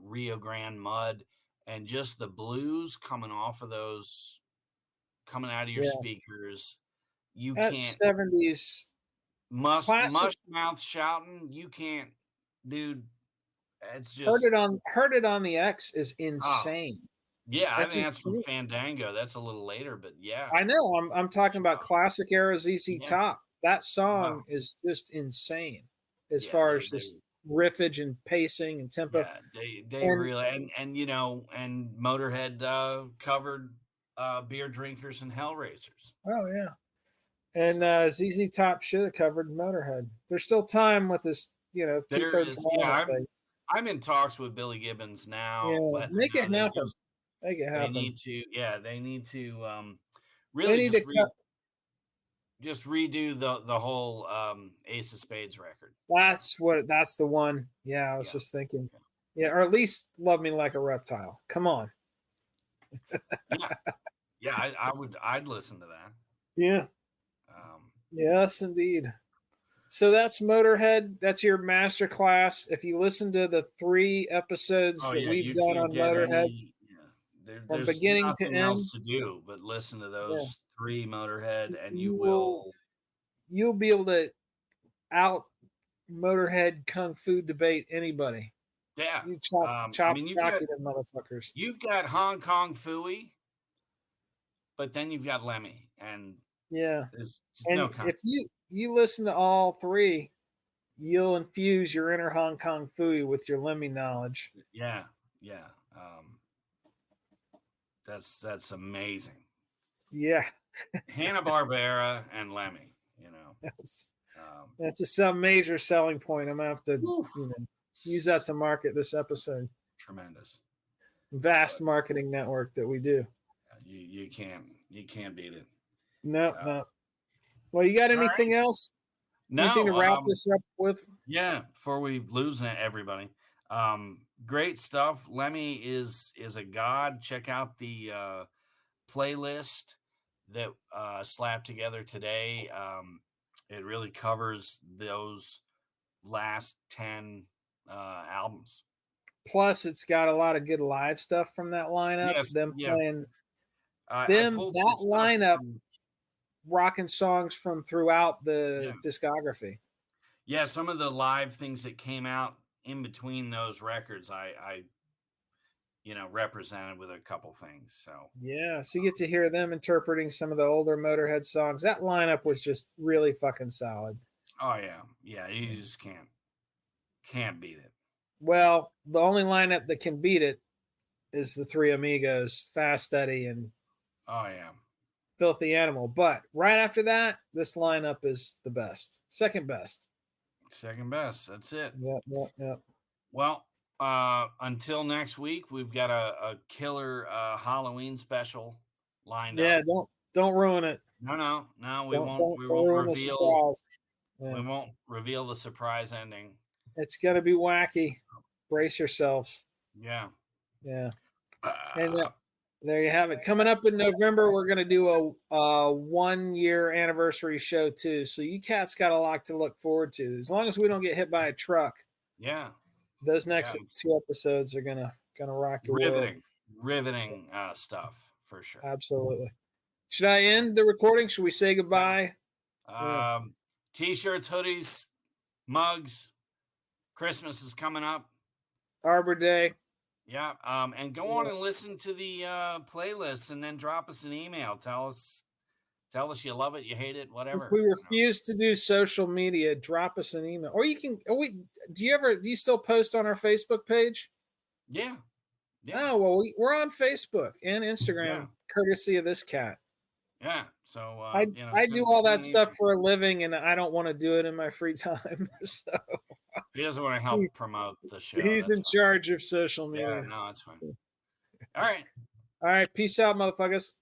Rio Grande Mud, and just the blues coming off of those, coming out of your Yeah, speakers. You that can't '70s classic. mush mouth shouting. You can't, dude. It's Heard just it on Heard It on the X is oh insane. yeah. I That's think that's from insane. Fandango. That's a little later, but yeah, I know. I'm talking about Chicago. classic era ZZ Yeah, Top. That oh song is just insane as yeah. far They as they this riffage and pacing and tempo. Yeah, they And really, and Motorhead covered beer drinkers and Hellraisers. oh yeah, and So ZZ Top should have covered Motorhead. There's still time with this, there two-thirds is, yeah. lineup I'm thing. I'm in talks with Billy Gibbons now, Yeah, letting them make it know they happen. just Make it they happen. need to, yeah, they need to They really need to cut. just redo the whole Ace of Spades record. That's the one. Yeah, I was Yeah, just thinking. yeah, Yeah, or at least Love Me Like a Reptile. Come on. yeah, yeah. I'd listen to that. Yeah. Um, Yes, indeed. So that's Motorhead. That's your master class. If you listen to the 3 episodes Oh that yeah, we've you done can't on get Motorhead any. Yeah, from there's beginning to nothing end, else to do but listen to yeah, those three Motorhead, and you you will will. you'll be able to out Motorhead kung fu debate anybody. Yeah, You I chop mean, chop them motherfuckers. you've got Hong Kong Fooey, but then you've got Lemmy, and Yeah, there's just no and con. if you listen to all three, you'll infuse your inner Hong Kong Fooey with your Lemmy knowledge. Yeah, yeah. That's amazing. Yeah, Hanna Barbera and Lemmy. that's Um, that's some major selling point. I'm gonna have to Whew. use that to market this episode. Tremendous. Vast But marketing network that we do. you can't beat it. No, Uh, no. Well, you got all right. anything else? Anything to No. wrap this up with? Yeah. Before we lose everybody, great stuff. Lemmy is a god. Check out the playlist that slapped together today. It really covers those last 10 albums. Plus, it's got a lot of good live stuff from that lineup. Yes. Them Yeah. playing I them pulled some that stuff lineup from. rocking songs from throughout Yeah. the discography. Yeah, some of the live things that came out in between those records, I represented with a couple things. So Yeah, so you get to hear them interpreting some of the older Motorhead songs. That lineup was just really fucking solid. oh yeah, you just can't beat it. Well, the only lineup that can beat it is the Three Amigos, Fast Eddie and Oh yeah. Filthy Animal. But right after that, this lineup is the best, second best. Second best. That's it. Yep. Well, until next week, we've got a killer Halloween special lined Yeah, up. don't ruin it. No. We Don't won't. don't, We don't won't ruin the reveal. surprise. Yeah. We won't reveal the surprise ending. It's gonna be wacky. Brace yourselves. Yeah. Yeah. And there you have it. Coming up in November, we're going to do a 1 year anniversary show too. So you cats got a lot to look forward to. As long as we don't get hit by a truck, Yeah. those next 2 episodes are gonna rock your world. Riveting stuff for sure. Absolutely. Should I end the recording? Should we say goodbye? T-shirts, hoodies, mugs. Christmas is coming up. Arbor Day. Yeah. And go on and listen to the playlist, and then drop us an email. Tell us you love it, you hate it, whatever. If we refuse to do social media, drop us an email. Or you can. Do you still post on our Facebook page? Yeah. Oh well, we're on Facebook and Instagram, courtesy of this cat. Yeah. So I do all that stuff for a living, and I don't want to do it in my free time. So he doesn't want to help promote the show. He's in charge of social media. Yeah, no, that's fine. All right. Peace out, motherfuckers.